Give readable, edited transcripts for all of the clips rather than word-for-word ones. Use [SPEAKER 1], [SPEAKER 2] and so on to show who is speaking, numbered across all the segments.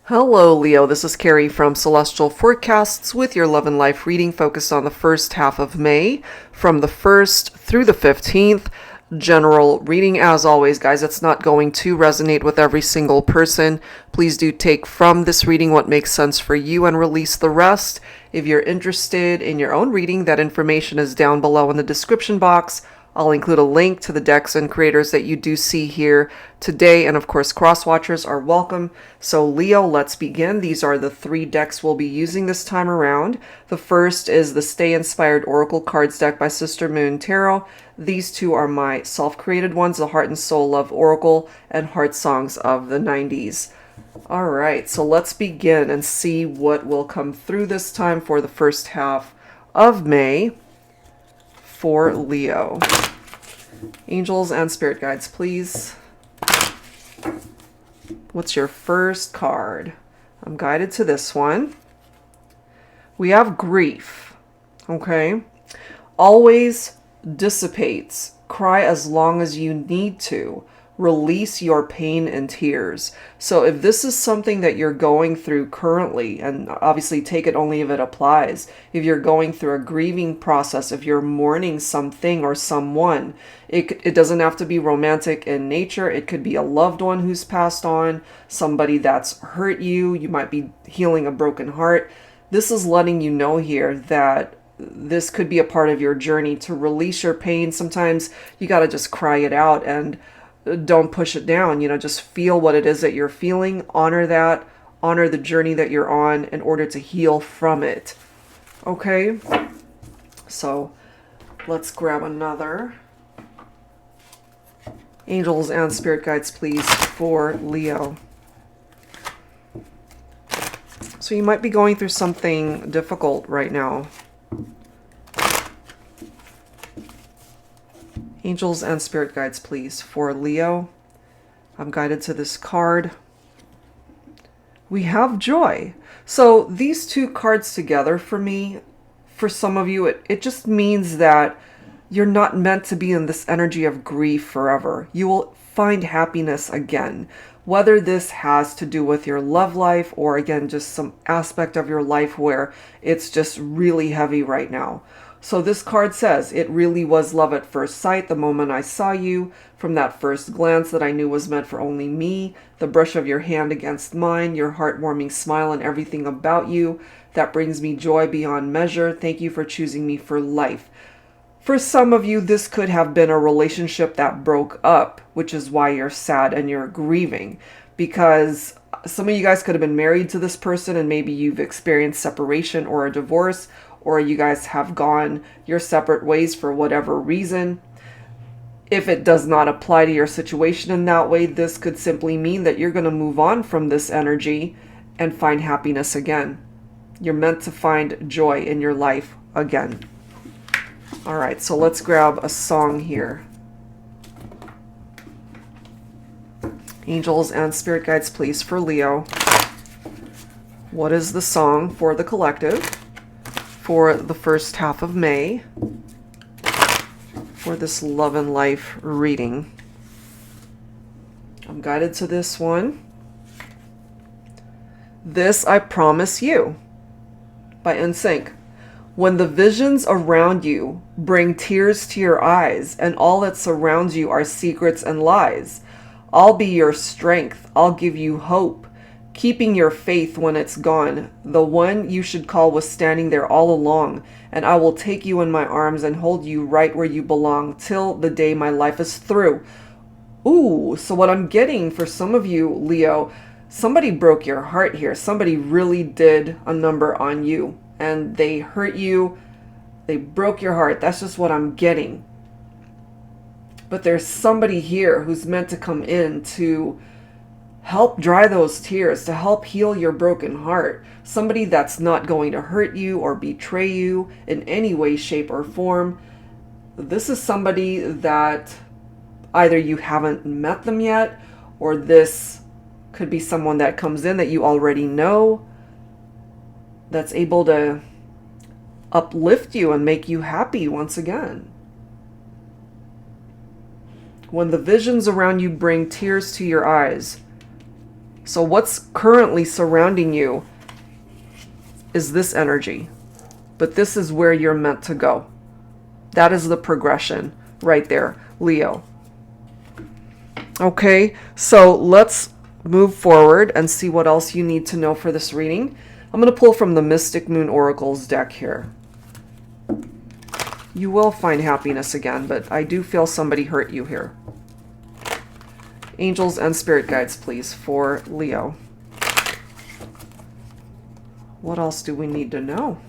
[SPEAKER 1] Hello, Leo. This is Carrie from Celestial Forecasts with your love and life reading focused on the first half of May from the 1st through the 15th. General reading, as always, guys. It's not going to resonate with every single person. Please do take from this reading what makes sense for you and release the rest. If you're interested in your own reading, that information is down below in the description box. I'll include a link to the decks and creators that you do see here today. And of course, cross-watchers are welcome. So Leo, let's begin. These are the 3 decks we'll be using this time around. The first is the Stay Inspired Oracle Cards deck by Sister Moon Tarot. These 2 are my self-created ones, the Heart and Soul Love Oracle and Heart Songs of the 90s. All right, so let's begin and see what will come through this time for the first half of May for Leo. Angels and spirit guides, please. What's your first card? I'm guided to this one. We have grief. Okay. Always dissipates. Cry as long as you need to. Release your pain and tears. So if this is something that you're going through currently, and obviously take it only if it applies, if you're going through a grieving process, if you're mourning something or someone, it doesn't have to be romantic in nature. It could be a loved one who's passed on, somebody that's hurt you. You might be healing a broken heart. This is letting you know here that this could be a part of your journey to release your pain. Sometimes you got to just cry it out and don't push it down. Just feel what it is that you're feeling. Honor that. Honor the journey that you're on in order to heal from it. Okay? So let's grab another. Angels and spirit guides, please, for Leo. So you might be going through something difficult right now. Angels and spirit guides, please, for Leo. I'm guided to this card. We have joy. So these 2 cards together for me, for some of you, it just means that you're not meant to be in this energy of grief forever. You will find happiness again, whether this has to do with your love life or, again, just some aspect of your life where it's just really heavy right now. So this card says, it really was love at first sight, the moment I saw you, from that first glance that I knew was meant for only me, the brush of your hand against mine, your heartwarming smile and everything about you, that brings me joy beyond measure. Thank you for choosing me for life. For some of you, this could have been a relationship that broke up, which is why you're sad and you're grieving, because some of you guys could have been married to this person and maybe you've experienced separation or a divorce, or you guys have gone your separate ways for whatever reason. If it does not apply to your situation in that way, this could simply mean that you're going to move on from this energy and find happiness again. You're meant to find joy in your life again. All right, so let's grab a song here. Angels and spirit guides, please, for Leo. What is the song for the collective for the first half of May for this love and life reading? I'm guided to this one. This I Promise You by NSYNC. When the visions around you bring tears to your eyes and all that surrounds you are secrets and lies, I'll be your strength. I'll give you hope, keeping your faith when it's gone. The one you should call was standing there all along, and I will take you in my arms and hold you right where you belong till the day my life is through. Ooh, so what I'm getting for some of you, Leo, somebody broke your heart here. Somebody really did a number on you, and they hurt you. They broke your heart. That's just what I'm getting. But there's somebody here who's meant to come in to help dry those tears, to help heal your broken heart. Somebody that's not going to hurt you or betray you in any way, shape, or form. This is somebody that either you haven't met them yet, or this could be someone that comes in that you already know, that's able to uplift you and make you happy once again. When the visions around you bring tears to your eyes, So what's currently surrounding you is this energy. But this is where you're meant to go. That is the progression right there, Leo. Okay, so let's move forward and see what else you need to know for this reading. I'm going to pull from the Mystic Moon Oracles deck here. You will find happiness again, but I do feel somebody hurt you here. Angels and spirit guides, please, for Leo. What else do we need to know?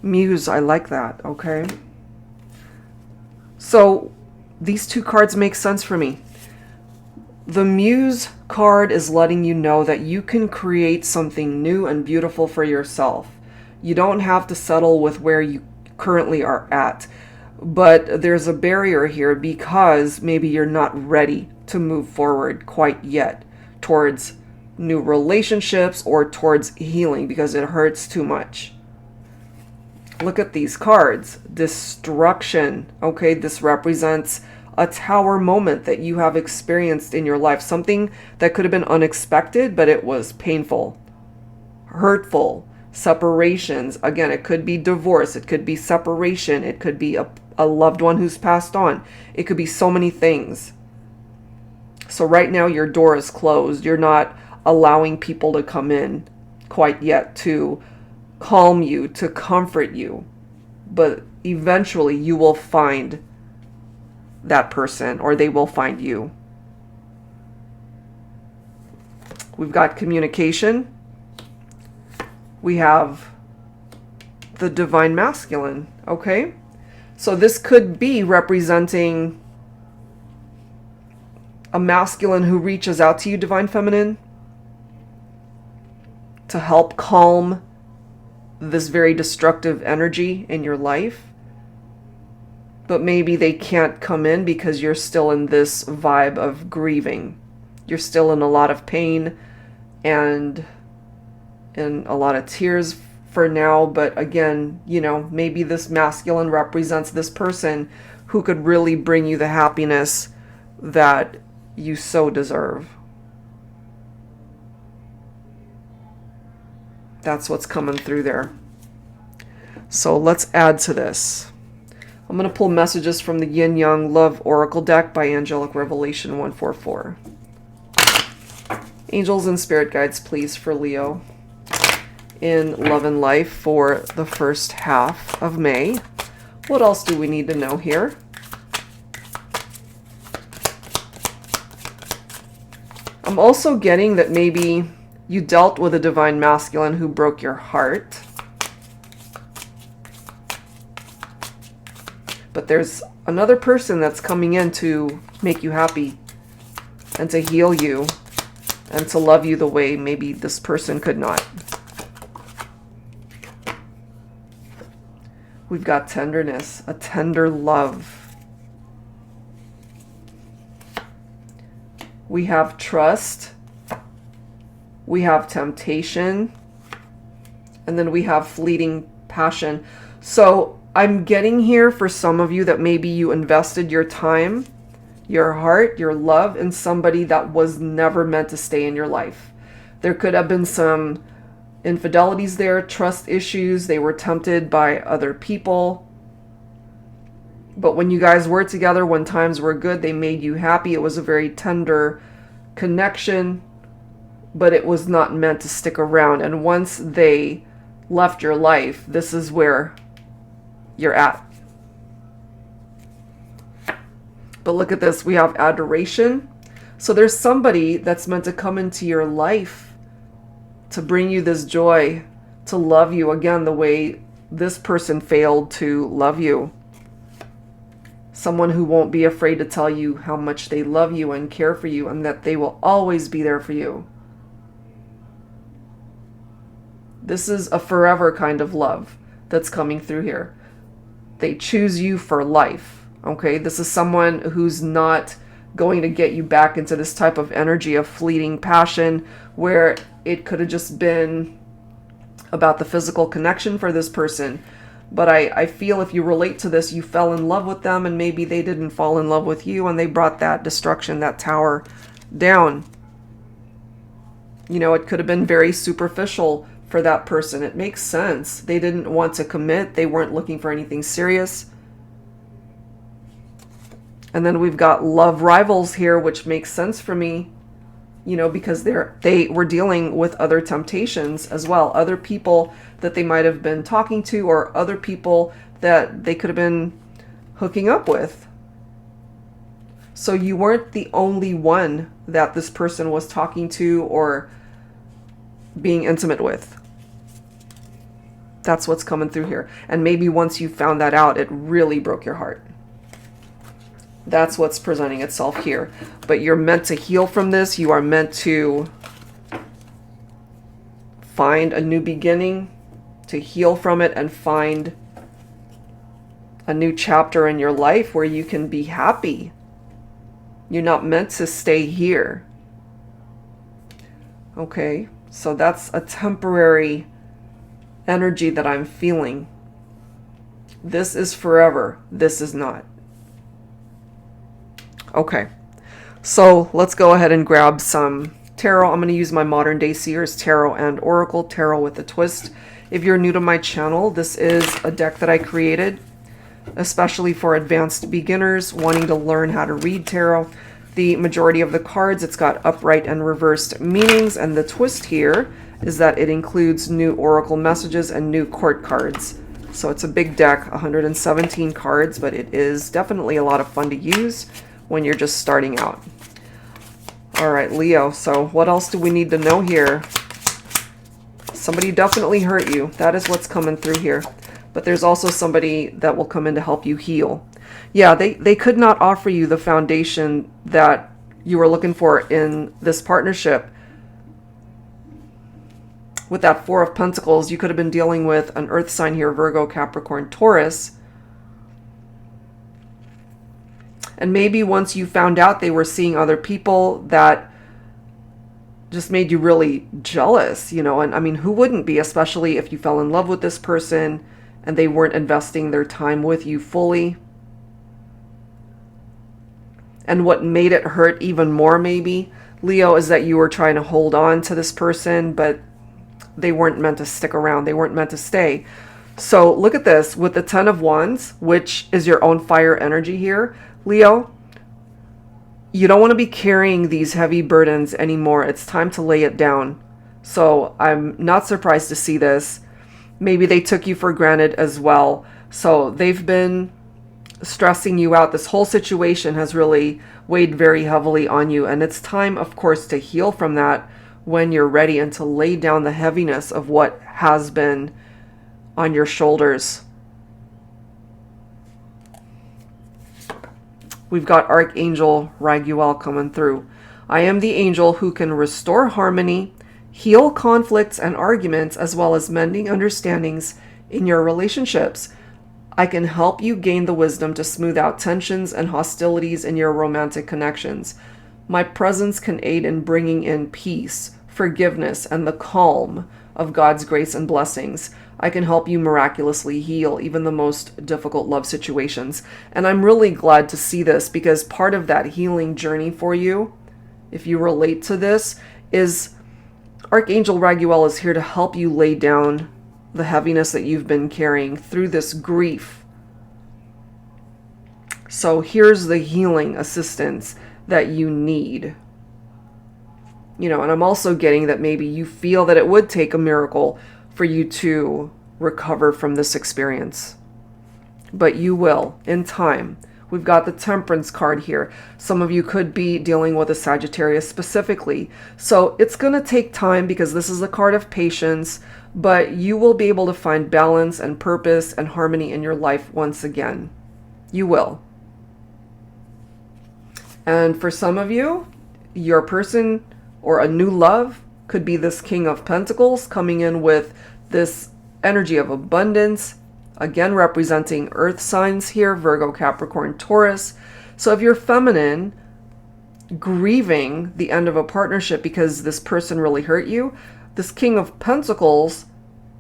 [SPEAKER 1] Muse, I like that, okay? So these two cards make sense for me. The Muse card is letting you know that you can create something new and beautiful for yourself. You don't have to settle with where you currently are at. But there's a barrier here because maybe you're not ready to move forward quite yet towards new relationships or towards healing because it hurts too much. Look at these cards. Destruction. Okay, this represents a tower moment that you have experienced in your life. Something that could have been unexpected, but it was painful, hurtful. Separations. Again, it could be divorce. It could be separation. It could be a loved one who's passed on. It could be so many things. So right now your door is closed. You're not allowing people to come in quite yet to calm you, to comfort you. But eventually you will find that person or they will find you. We've got communication. We have the Divine Masculine, okay? So this could be representing a masculine who reaches out to you, Divine Feminine, to help calm this very destructive energy in your life. But maybe they can't come in because you're still in this vibe of grieving. You're still in a lot of pain and in a lot of tears for now. But again, you know, maybe this masculine represents this person who could really bring you the happiness that you so deserve. That's what's coming through there. So let's add to this. I'm going to pull messages from the Yin Yang Love Oracle deck by Angelic Revelation 144. Angels and spirit guides, please, for Leo in love and life for the first half of May. What else do we need to know here? I'm also getting that maybe you dealt with a divine masculine who broke your heart. But there's another person that's coming in to make you happy and to heal you and to love you the way maybe this person could not. We've got tenderness, a tender love. We have trust. We have temptation. And then we have fleeting passion. So I'm getting here for some of you that maybe you invested your time, your heart, your love in somebody that was never meant to stay in your life. There could have been some infidelities there, trust issues. They were tempted by other people. But when you guys were together, when times were good, they made you happy. It was a very tender connection, but it was not meant to stick around. And once they left your life, this is where you're at. But look at this. We have adoration. So there's somebody that's meant to come into your life to bring you this joy, to love you again the way this person failed to love you. Someone who won't be afraid to tell you how much they love you and care for you and that they will always be there for you. This is a forever kind of love that's coming through here. They choose you for life, okay? This is someone who's not going to get you back into this type of energy of fleeting passion where it could have just been about the physical connection for this person. But I feel if you relate to this, you fell in love with them and maybe they didn't fall in love with you and they brought that destruction, that tower down. You know, it could have been very superficial for that person. It makes sense. They didn't want to commit. They weren't looking for anything serious. And then we've got love rivals here, which makes sense for me, you know, because they were dealing with other temptations as well. Other people that they might have been talking to, or other people that they could have been hooking up with. So you weren't the only one that this person was talking to or being intimate with. That's what's coming through here. And maybe once you found that out, it really broke your heart. That's what's presenting itself here. But you're meant to heal from this. You are meant to find a new beginning, to heal from it and find a new chapter in your life where you can be happy. You're not meant to stay here. Okay, so that's a temporary energy that I'm feeling. This is forever. This is not. Okay, so let's go ahead and grab some tarot. I'm going to use my Modern Day Seers Tarot and Oracle, Tarot with a Twist. If you're new to my channel, this is a deck that I created especially for advanced beginners wanting to learn how to read tarot. The majority of the cards, it's got upright and reversed meanings, and the twist here is that it includes new oracle messages and new court cards. So it's a big deck, 117 cards, but it is definitely a lot of fun to use when you're just starting out. All right, Leo, so what else do we need to know here? Somebody definitely hurt you. That is what's coming through here. But there's also somebody that will come in to help you heal. Yeah, they could not offer you the foundation that you were looking for in this partnership. With that Four of Pentacles, you could have been dealing with an earth sign here, Virgo, Capricorn, Taurus. And maybe once you found out they were seeing other people, that just made you really jealous, you know. And I mean, who wouldn't be, especially if you fell in love with this person and they weren't investing their time with you fully. And what made it hurt even more, maybe, Leo, is that you were trying to hold on to this person, but they weren't meant to stick around. They weren't meant to stay. So look at this with the Ten of Wands, which is your own fire energy here. Leo, you don't want to be carrying these heavy burdens anymore. It's time to lay it down. So I'm not surprised to see this. Maybe they took you for granted as well. So they've been stressing you out. This whole situation has really weighed very heavily on you. And it's time, of course, to heal from that when you're ready and to lay down the heaviness of what has been on your shoulders. We've got Archangel Raguel coming through. I am the angel who can restore harmony, heal conflicts and arguments, as well as mending understandings in your relationships. I can help you gain the wisdom to smooth out tensions and hostilities in your romantic connections. My presence can aid in bringing in peace, forgiveness, and the calm of God's grace and blessings. I can help you miraculously heal even the most difficult love situations. And I'm really glad to see this, because part of that healing journey for you, if you relate to this, is Archangel Raguel is here to help you lay down the heaviness that you've been carrying through this grief. So here's the healing assistance that you need. You know, and I'm also getting that maybe you feel that it would take a miracle for you to recover from this experience. But you will, in time. We've got the Temperance card here. Some of you could be dealing with a Sagittarius specifically. So it's going to take time, because this is a card of patience, but you will be able to find balance and purpose and harmony in your life once again. You will. And for some of you, your person or a new love could be this King of Pentacles coming in with this energy of abundance, again representing earth signs here, Virgo, Capricorn, Taurus. So if you're feminine, grieving the end of a partnership because this person really hurt you, this King of Pentacles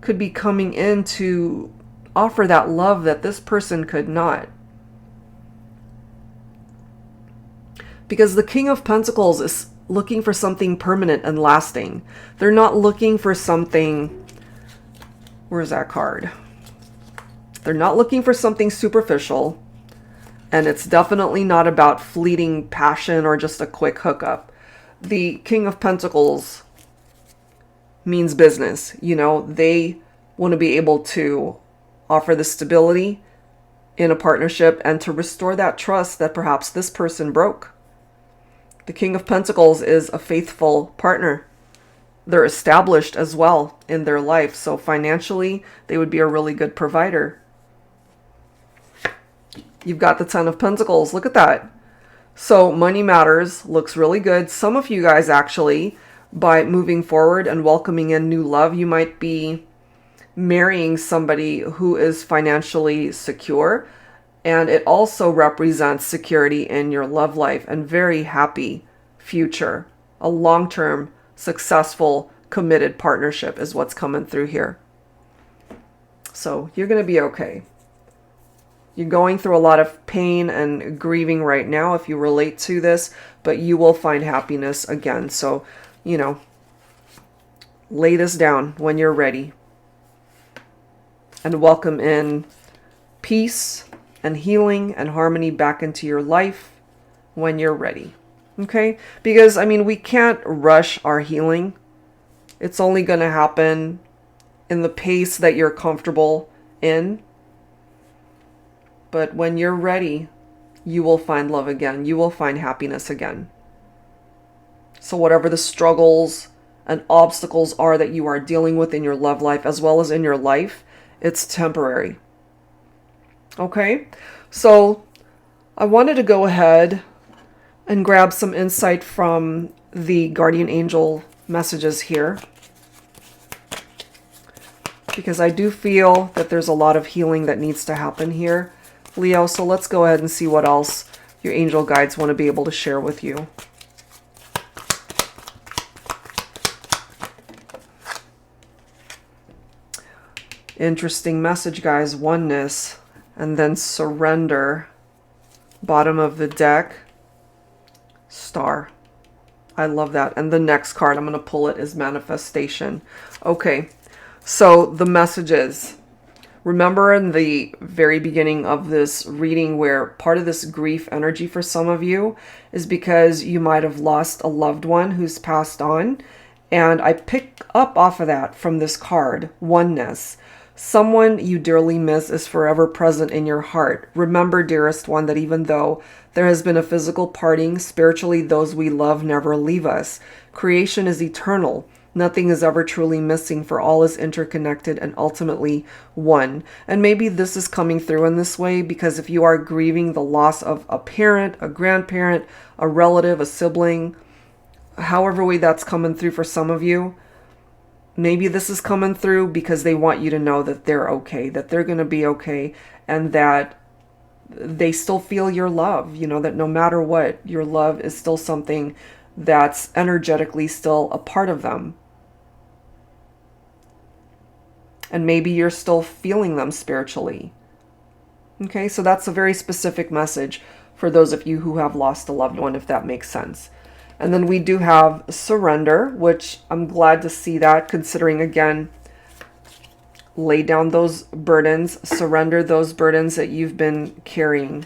[SPEAKER 1] could be coming in to offer that love that this person could not. Because the King of Pentacles is looking for something permanent and lasting. They're not looking for something... Where's that card? They're not looking for something superficial. And it's definitely not about fleeting passion or just a quick hookup. The King of Pentacles means business. You know, they want to be able to offer the stability in a partnership and to restore that trust that perhaps this person broke. The King of Pentacles is a faithful partner. They're established as well in their life. So financially, they would be a really good provider. You've got the Ten of Pentacles. Look at that. So money matters. Looks really good. Some of you guys actually, by moving forward and welcoming in new love, you might be marrying somebody who is financially secure. And it also represents security in your love life and very happy future. A long-term, successful, committed partnership is what's coming through here. So you're going to be okay. You're going through a lot of pain and grieving right now if you relate to this, but you will find happiness again. So, you know, lay this down when you're ready. And welcome in peace and healing and harmony back into your life when you're ready. Okay? Because, I mean, we can't rush our healing. It's only going to happen in the pace that you're comfortable in. But when you're ready, you will find love again. You will find happiness again. So whatever the struggles and obstacles are that you are dealing with in your love life, as well as in your life, it's temporary. Okay? So I wanted to go ahead and grab some insight from the guardian angel messages here, because I do feel that there's a lot of healing that needs to happen here, Leo. So let's go ahead and see what else your angel guides want to be able to share with you. Interesting message, guys. Oneness, and then surrender. Bottom of the deck, Star. I love that. And the next card, I'm going to pull it, is manifestation. Okay, so the messages. Remember in the very beginning of this reading where part of this grief energy for some of you is because you might have lost a loved one who's passed on. And I pick up off of that from this card, oneness. Someone you dearly miss is forever present in your heart. Remember, dearest one, that even though there has been a physical parting, spiritually those we love never leave us. Creation is eternal. Nothing is ever truly missing, for all is interconnected and ultimately one. And maybe this is coming through in this way because if you are grieving the loss of a parent, a grandparent, a relative, a sibling, however way that's coming through for some of you, maybe this is coming through because they want you to know that they're okay, that they're going to be okay, and that they still feel your love, you know, that no matter what, your love is still something that's energetically still a part of them. And maybe you're still feeling them spiritually. Okay, so that's a very specific message for those of you who have lost a loved one, if that makes sense. And then we do have surrender, which I'm glad to see that, considering, again, lay down those burdens, surrender those burdens that you've been carrying.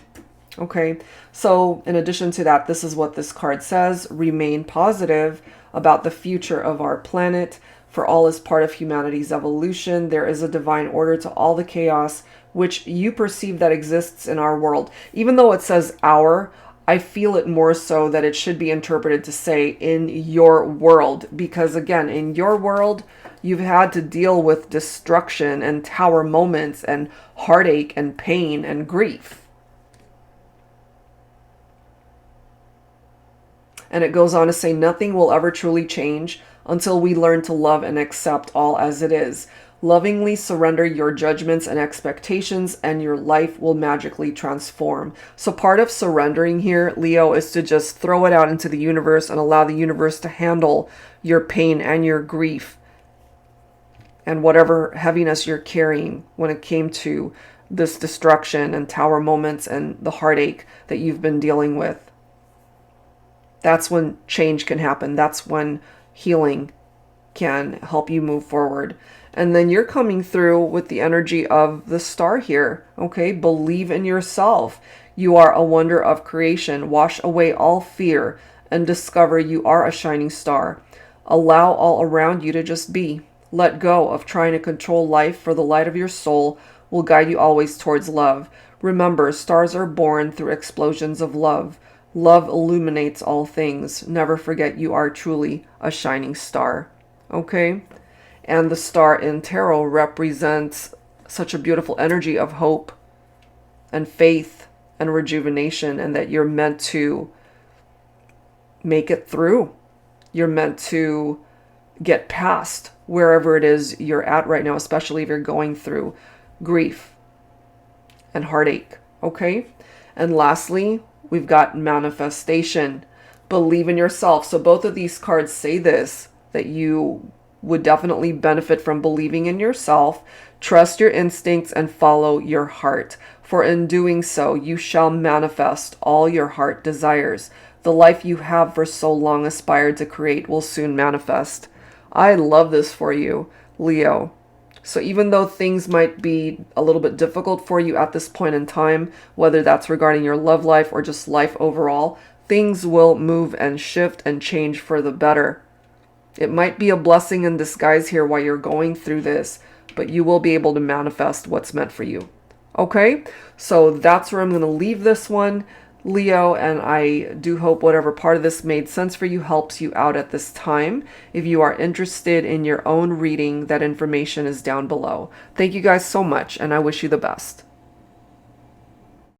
[SPEAKER 1] Okay, so in addition to that, this is what this card says: remain positive about the future of our planet, for all is part of humanity's evolution. There is a divine order to all the chaos which you perceive that exists in our world. Even though it says our, I feel it more so that it should be interpreted to say in your world, because again, in your world, you've had to deal with destruction and tower moments and heartache and pain and grief. And it goes on to say, nothing will ever truly change until we learn to love and accept all as it is. Lovingly surrender your judgments and expectations, and your life will magically transform. So part of surrendering here, Leo, is to just throw it out into the universe and allow the universe to handle your pain and your grief and whatever heaviness you're carrying when it came to this destruction and tower moments and the heartache that you've been dealing with. That's when change can happen. That's when healing can help you move forward. And then you're coming through with the energy of the star here. Okay, believe in yourself. You are a wonder of creation. Wash away all fear and discover you are a shining star. Allow all around you to just be. Let go of trying to control life, for the light of your soul will guide you always towards love. Remember, stars are born through explosions of love. Love illuminates all things. Never forget you are truly a shining star. Okay? And the star in tarot represents such a beautiful energy of hope and faith and rejuvenation, and that you're meant to make it through. You're meant to get past wherever it is you're at right now, especially if you're going through grief and heartache. Okay? And lastly, we've got manifestation. Believe in yourself. So both of these cards say this, that you would definitely benefit from believing in yourself. Trust your instincts and follow your heart. For in doing so, you shall manifest all your heart desires. The life you have for so long aspired to create will soon manifest. I love this for you, Leo. So even though things might be a little bit difficult for you at this point in time, whether that's regarding your love life or just life overall, things will move and shift and change for the better. It might be a blessing in disguise here while you're going through this, but you will be able to manifest what's meant for you. Okay? So that's where I'm going to leave this one, Leo, and I do hope whatever part of this made sense for you helps you out at this time. If you are interested in your own reading, that information is down below. Thank you guys so much, and I wish you the best.